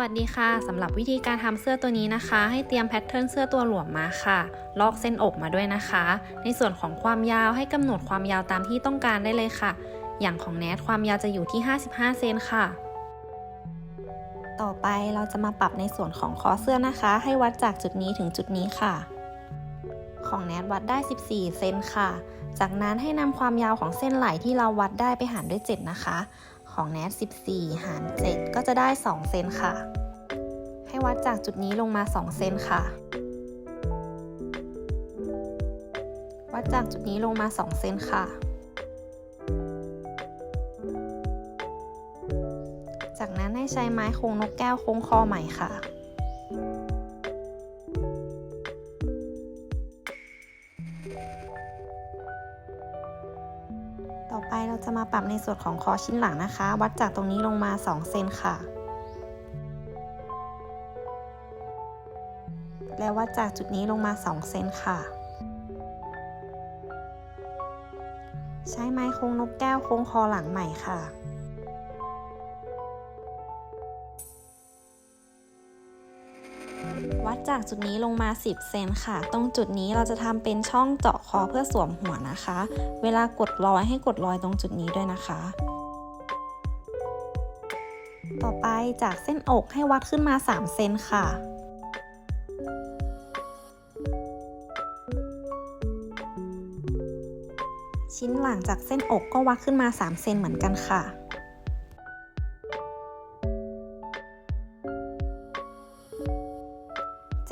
วัสดีค่ะสำหรับวิธีการทำเสื้อตัวนี้นะคะให้เตรียมแพทเทิร์นเสื้อตัวหลวมมาค่ะลอกเส้นอกมาด้วยนะคะในส่วนของความยาวให้กำหนดความยาวตามที่ต้องการได้เลยค่ะอย่างของแนทความยาวจะอยู่ที่55 เซนค่ะต่อไปเราจะมาปรับในส่วนของคอเสื้อนะคะให้วัดจากจุดนี้ถึงจุดนี้ค่ะของแนทวัดได้14 เซนค่ะจากนั้นให้นำความยาวของเส้นไหล่ที่เราวัดได้ไปหารด้วย7นะคะของแนท14หาร7ก็จะได้2 เซนค่ะให้วัดจากจุดนี้ลงมา2 เซนค่ะวัดจากจุดนี้ลงมา2 เซนค่ะจากนั้นให้ใช้ไม้โค้งนกแก้วโค้งคอใหม่ค่ะต่อไปเราจะมาปรับในส่วนของคอชิ้นหลังนะคะวัดจากตรงนี้ลงมา2 เซนค่ะและวัดจากจุดนี้ลงมา2 เซนค่ะใช้ไม้โค้งนกแก้วโค้งคอหลังใหม่ค่ะวัดจากจุดนี้ลงมา10 เซนค่ะตรงจุดนี้เราจะทำเป็นช่องเจาะคอเพื่อสวมหัวนะคะเวลากดรอยให้กดรอยตรงจุดนี้ด้วยนะคะต่อไปจากเส้นอกให้วัดขึ้นมา3 เซนค่ะชิ้นหลังจากเส้นอกก็วัดขึ้นมา3 เซนเหมือนกันค่ะ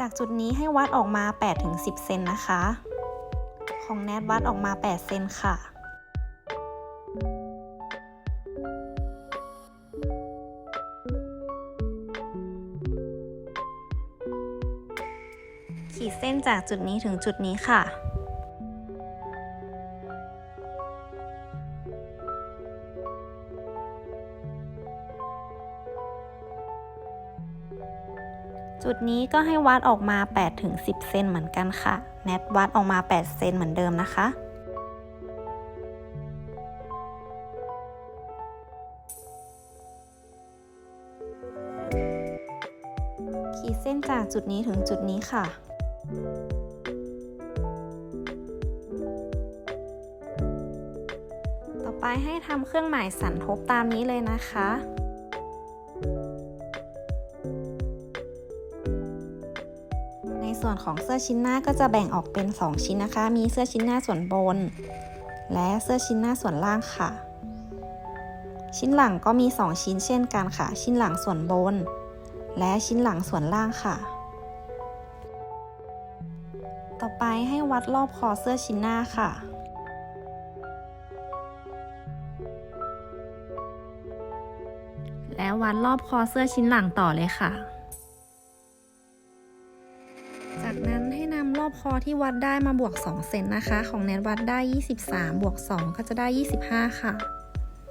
จากจุดนี้ให้วัดออกมา 8-10 เซนนะคะของแนทวัดออกมา8 เซนค่ะขีดเส้นจากจุดนี้ถึงจุดนี้ค่ะจุดนี้ก็ให้วัดออกมา 8-10 เซนเหมือนกันค่ะแนทวัดออกมา8 เซนเหมือนเดิมนะคะขีดเส้นจากจุดนี้ถึงจุดนี้ค่ะต่อไปให้ทำเครื่องหมายสันทบตามนี้เลยนะคะในส่วนของเสื้อชิ้นหน้าก็จะแบ่งออกเป็น2 ชิ้นนะคะมีเสื้อชิ้นหน้าส่วนบนและเสื้อชิ้นหน้าส่วนล่างค่ะชิ้นหลังก็มี2 ชิ้นเช่นกันค่ะชิ้นหลังส่วนบนและชิ้นหลังส่วนล่างค่ะต่อไปให้วัดรอบคอเสื้อชิ้นหน้าค่ะแล้ววัดรอบคอเสื้อชิ้นหลังต่อเลยค่ะจากนั้นให้นำรอบคอที่วัดได้มาบวก2 เซนนะคะของแนทวัดได้23บวก2ก็จะได้25ค่ะ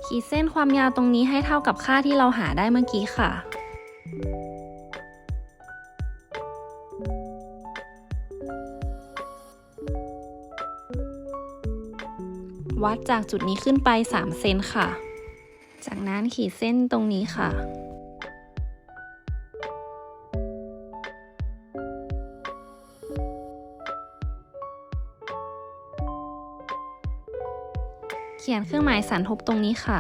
ขีดเส้นความยาวตรงนี้ให้เท่ากับค่าที่เราหาได้เมื่อกี้ค่ะวัดจากจุดนี้ขึ้นไป3 เซนค่ะจากนั้นขีดเส้นตรงนี้ค่ะเขียนเครื่องหมายสันทบตรงนี้ค่ะ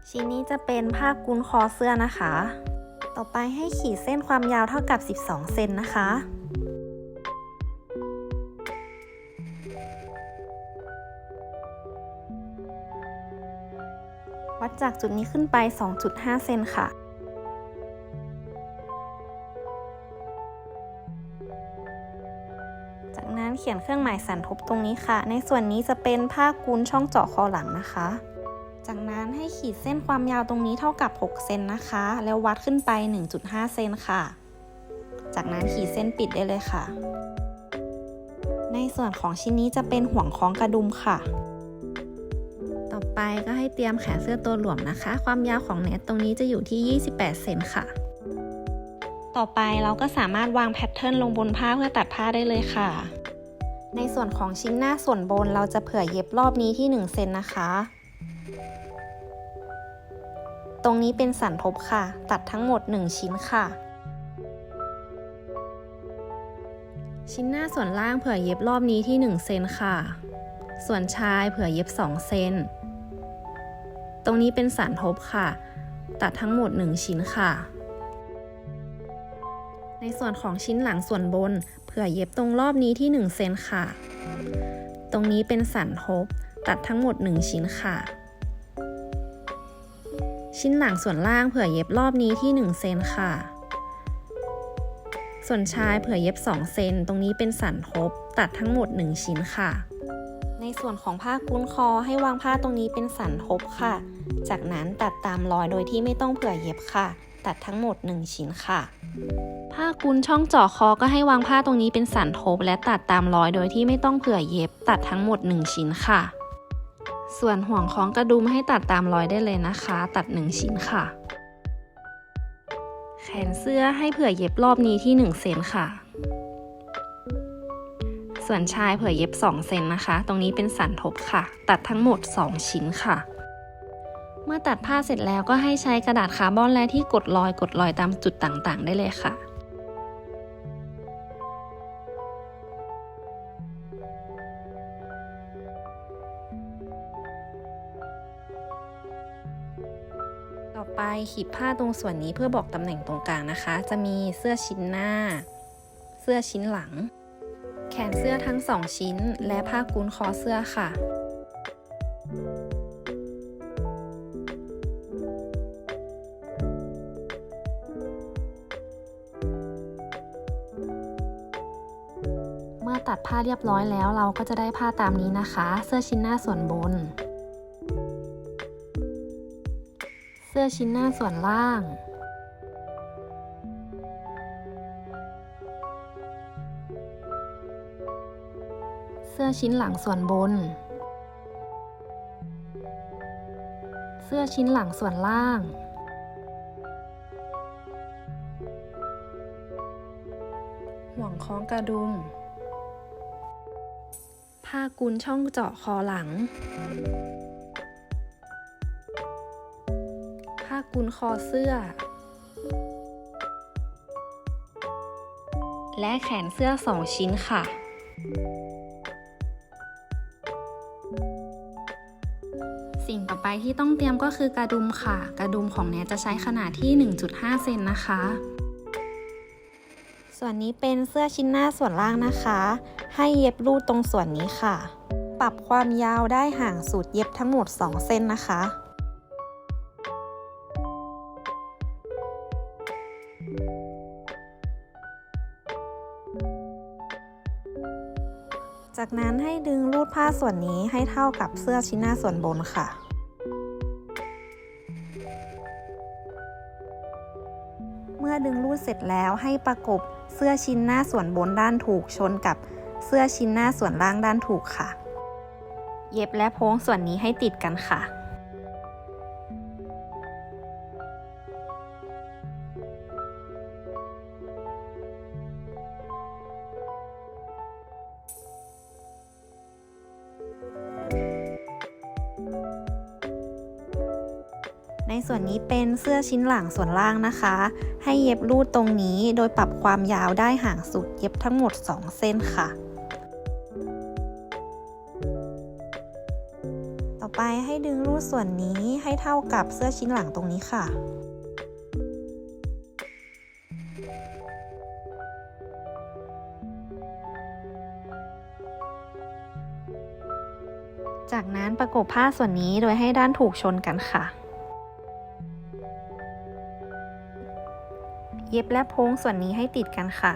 ชิ้นนี้จะเป็นผ้ากุนคอเสื้อนะคะต่อไปให้ขีดเส้นความยาวเท่ากับ12 เซนนะคะวัดจากจุดนี้ขึ้นไป 2.5 เซนค่ะจากนั้นเขียนเครื่องหมายสันทบตรงนี้ค่ะในส่วนนี้จะเป็นผ้ากุนช่องเจาะคอหลังนะคะจากนั้นให้ขีดเส้นความยาวตรงนี้เท่ากับ6 เซนนะคะแล้ววัดขึ้นไป 1.5 เซนค่ะจากนั้นขีดเส้นปิดได้เลยค่ะในส่วนของชิ้นนี้จะเป็นห่วงคล้องกระดุมค่ะต่อไปก็ให้เตรียมแขนเสื้อตัวหลวมนะคะความยาวของเนตตรงนี้จะอยู่ที่28 เซนค่ะต่อไปเราก็สามารถวางแพทเทิร์นลงบนผ้าเพื่อตัดผ้าได้เลยค่ะในส่วนของชิ้นหน้าส่วนบนเราจะเผื่อเย็บรอบนี้ที่1 เซนนะคะ ตรงนี้เป็นสันทบค่ะตัดทั้งหมด1ชิ้นค่ะชิ้นหน้าส่วนล่างเผื่อเย็บรอบนี้ที่1เซนค่ะส่วนชายเผื่อเย็บ2เซนตรงนี้เป็นสันทบค่ะตัดทั้งหมด1ชิ้นค่ะในส่วนของชิ้นหลังส่วนบนเผื่อเย็บตรงรอบนี้ที่1เซนค่ะตรงนี้เป็นสันทบตัดทั้งหมด1ชิ้นค่ะชิ้นหลังส่วนล่างเผื่อเย็บรอบนี้ที่1เซนค่ะส่วนชายเผื่อเย็บ2เซนตรงนี้เป็นสันทบตัดทั้งหมด1ชิ้นค่ะในส่วนของผ้ากุ้นคอให้วางผ้าตรงนี้เป็นสันทบค่ะจากนั้นตัดตามรอยโดยที่ไม่ต้องเผื่อเย็บค่ะตัดทั้งหมด1ชิ้นค่ะผ้ากุ้นช่องเจาะคอก็ให้วางผ้าตรงนี้เป็นสันทบและตัดตามรอยโดยที่ไม่ต้องเผื่อเย็บตัดทั้งหมด1ชิ้นค่ะส่วนห่วงคล้องกระดุมให้ตัดตามรอยได้เลยนะคะตัด1ชิ้นค่ะแขนเสื้อให้เผื่อเย็บรอบนี้ที่1เซนค่ะส่วนชายเผื่อเย็บ2เซนนะคะตรงนี้เป็นสันทบค่ะตัดทั้งหมด2ชิ้นค่ะเมื่อตัดผ้าเสร็จแล้วก็ให้ใช้กระดาษคาร์บอนและที่กดรอยตามจุดต่างๆได้เลยค่ะต่อไปขีดผ้าตรงส่วนนี้เพื่อบอกตำแหน่งตรงกลางนะคะจะมีเสื้อชิ้นหน้าเสื้อชิ้นหลังแขนเสื้อทั้ง2ชิ้นและผ้ากุ้นคอเสื้อค่ะเมื่อตัดผ้าเรียบร้อยแล้วเราก็จะได้ผ้าตามนี้นะคะเสื้อชิ้นหน้าส่วนบนเสื้อชิ้นหน้าส่วนล่างเสื้อชิ้นหลังส่วนบนเสื้อชิ้นหลังส่วนล่างห่วงคล้องกระดุมผ้ากุ้นช่องเจาะคอหลังผ้ากุ้นคอเสื้อและแขนเสื้อ2ชิ้นค่ะสิ่งต่อไปที่ต้องเตรียมก็คือกระดุมค่ะกระดุมของแนทจะใช้ขนาดที่ 1.5 เซนนะคะส่วนนี้เป็นเสื้อชิ้นหน้าส่วนล่างนะคะให้เย็บรูดตรงส่วนนี้ค่ะปรับความยาวได้ห่างสุดเย็บทั้งหมด2เส้นนะคะจากนั้นให้ดึงรูดผ้าส่วนนี้ให้เท่ากับเสื้อชิ้นหน้าส่วนบนค่ะเมื่อดึงรูดเสร็จแล้วให้ประกบเสื้อชิ้นหน้าส่วนบนด้านถูกชนกับเสื้อชิ้นหน้าส่วนล่างด้านถูกค่ะเย็บและโพ้งส่วนนี้ให้ติดกันค่ะในส่วนนี้เป็นเสื้อชิ้นหลังส่วนล่างนะคะให้เย็บรูดตรงนี้โดยปรับความยาวได้ห่างสุดเย็บทั้งหมด2เส้นค่ะต่อไปให้ดึงรูดส่วนนี้ให้เท่ากับเสื้อชิ้นหลังตรงนี้ค่ะจากนั้นประกบผ้าส่วนนี้โดยให้ด้านถูกชนกันค่ะเย็บและโพ้งส่วนนี้ให้ติดกันค่ะ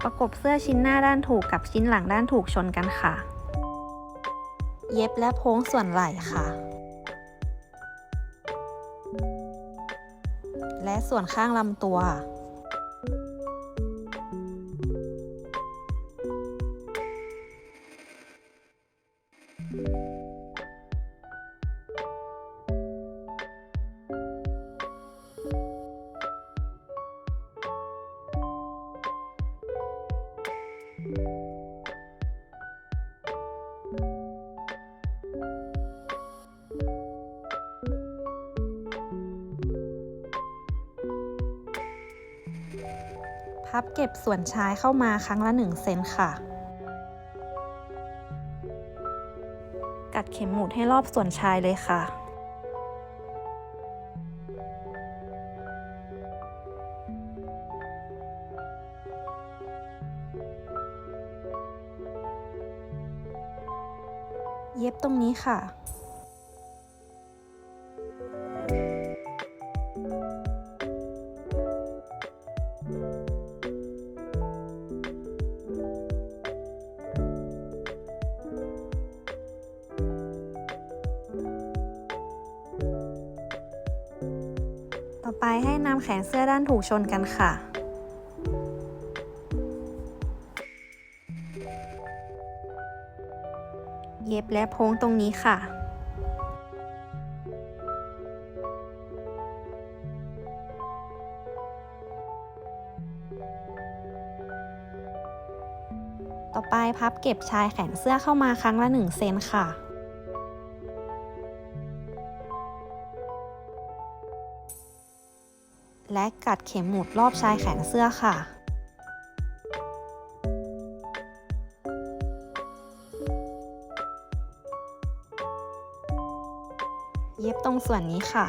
ประกบเสื้อชิ้นหน้าด้านถูกกับชิ้นหลังด้านถูกชนกันค่ะเย็บและโพ้งส่วนไหล่ค่ะและส่วนข้างลำตัว พับเก็บส่วนชายเข้ามาครั้งละ1เซนค่ะกัดเข็มหมุดให้รอบส่วนชายเลยค่ะเย็บตรงนี้ค่ะต่อไปให้นำแขนเสื้อด้านถูกชนกันค่ะเย็บและโพ้งตรงนี้ค่ะต่อไปพับเก็บชายแขนเสื้อเข้ามาครั้งละ1เซนค่ะและกัดเข็มหมุดรอบชายแขนเสื้อค่ะเย็บตรงส่วนนี้ค่ะ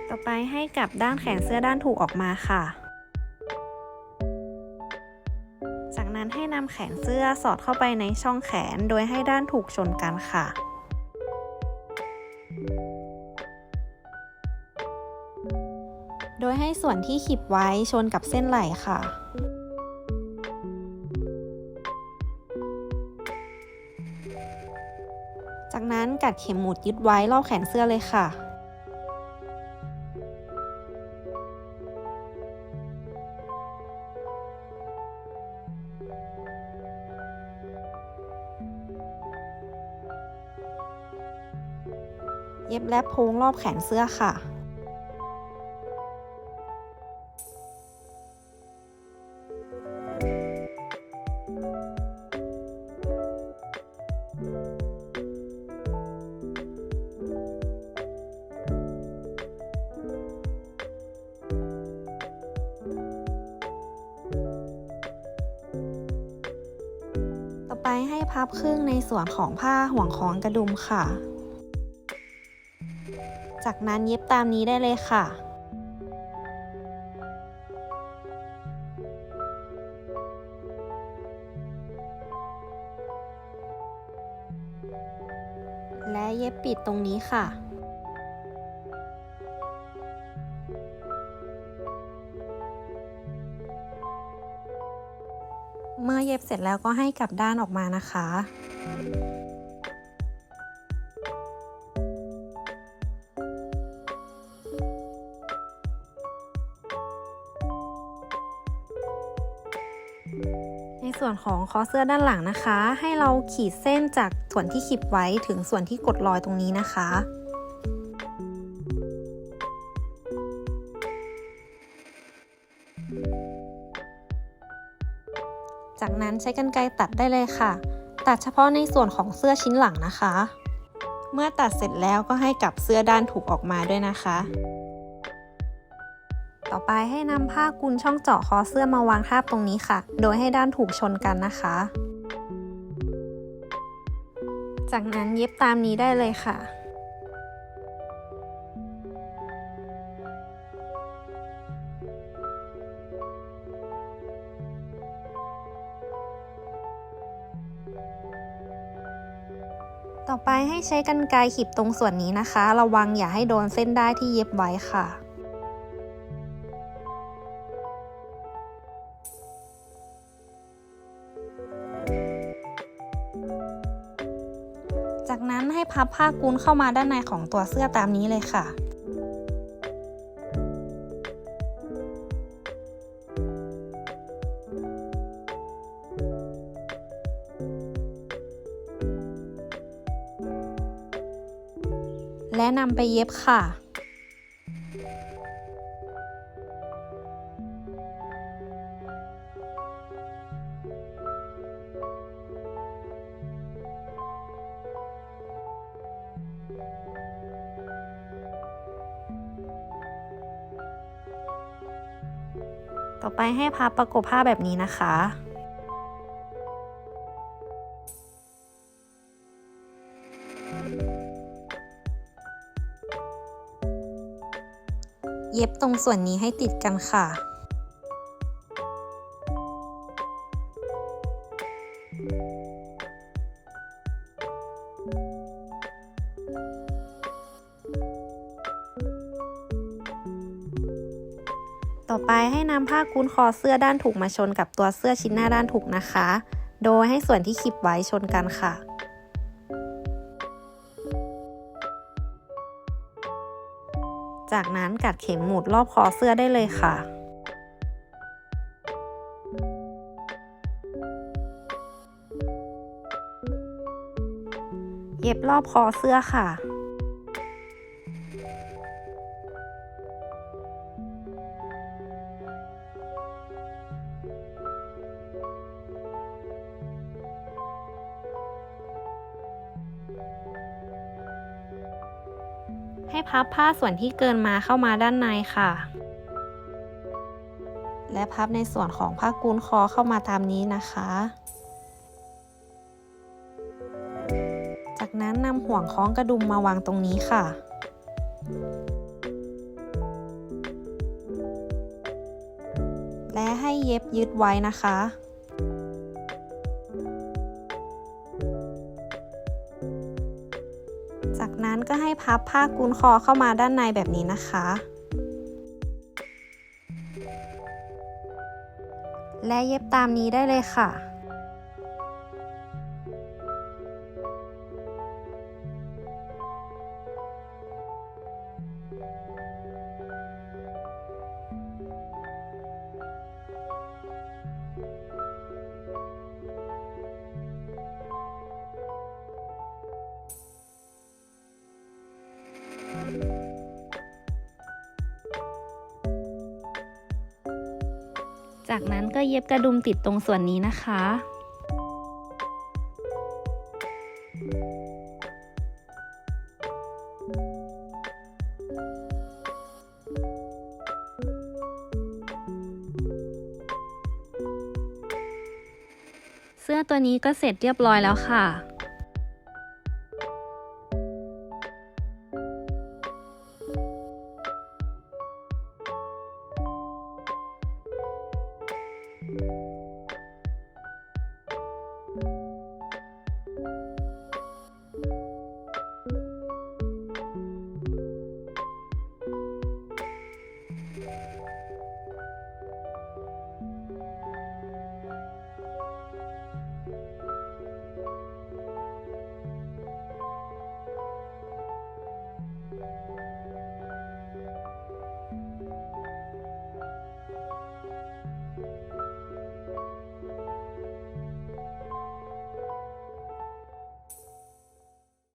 ต่อไปให้กลับด้านแขนเสื้อด้านถูกออกมาค่ะจากนั้นให้นำแขนเสื้อสอดเข้าไปในช่องแขนโดยให้ด้านถูกชนกันค่ะโดยให้ส่วนที่ขีบไว้ชนกับเส้นไหล่ค่ะจากนั้นกัดเข็มหมุดยึดไว้รอบแขนเสื้อเลยค่ะเย็บและโพ้งรอบแขนเสื้อค่ะต่อไปให้พับครึ่งในส่วนของผ้าห่วงคล้องกระดุมค่ะจากนั้นเย็บตามนี้ได้เลยค่ะและเย็บปิดตรงนี้ค่ะเมื่อเย็บเสร็จแล้วก็ให้กลับด้านออกมานะคะในส่วนของคอเสื้อด้านหลังนะคะให้เราขีดเส้นจากส่วนที่ขีบไว้ถึงส่วนที่กดรอยตรงนี้นะคะจากนั้นใช้กรรไกรตัดได้เลยค่ะตัดเฉพาะในส่วนของเสื้อชิ้นหลังนะคะเมื่อตัดเสร็จแล้วก็ให้กลับเสื้อด้านถูกออกมาด้วยนะคะต่อไปให้นำผ้ากุนช่องเจาะคอเสื้อมาวางทาบตรงนี้ค่ะโดยให้ด้านถูกชนกันนะคะจากนั้นเย็บตามนี้ได้เลยค่ะต่อไปให้ใช้กรรไกรขีดตรงส่วนนี้นะคะระวังอย่าให้โดนเส้นได้ที่เย็บไว้ค่ะจากนั้นให้พับผ้ากุนเข้ามาด้านในของตัวเสื้อตามนี้เลยค่ะและนำไปเย็บค่ะ ต่อไปให้พับประกบผ้าแบบนี้นะคะ เย็บตรงส่วนนี้ให้ติดกันค่ะ ต่อไปให้นำผ้ากุ้นคอเสื้อด้านถูกมาชนกับตัวเสื้อชิ้นหน้าด้านถูกนะคะ โดยให้ส่วนที่ขีบไว้ชนกันค่ะ จากนั้นกัดเข็มหมุดรอบคอเสื้อได้เลยค่ะ เย็บรอบคอเสื้อค่ะ ให้พับผ้าส่วนที่เกินมาเข้ามาด้านในค่ะ และพับในส่วนของผ้ากุ้นคอเข้ามาตามนี้นะคะ จากนั้นนำห่วงคล้องกระดุมมาวางตรงนี้ค่ะ และให้เย็บยึดไว้นะคะ จากนั้นก็ให้พับผ้ากุ้นคอเข้ามาด้านในแบบนี้นะคะ และเย็บตามนี้ได้เลยค่ะ จากนั้นก็เย็บกระดุมติดตรงส่วนนี้นะคะ เสื้อตัวนี้ก็เสร็จเรียบร้อยแล้วค่ะ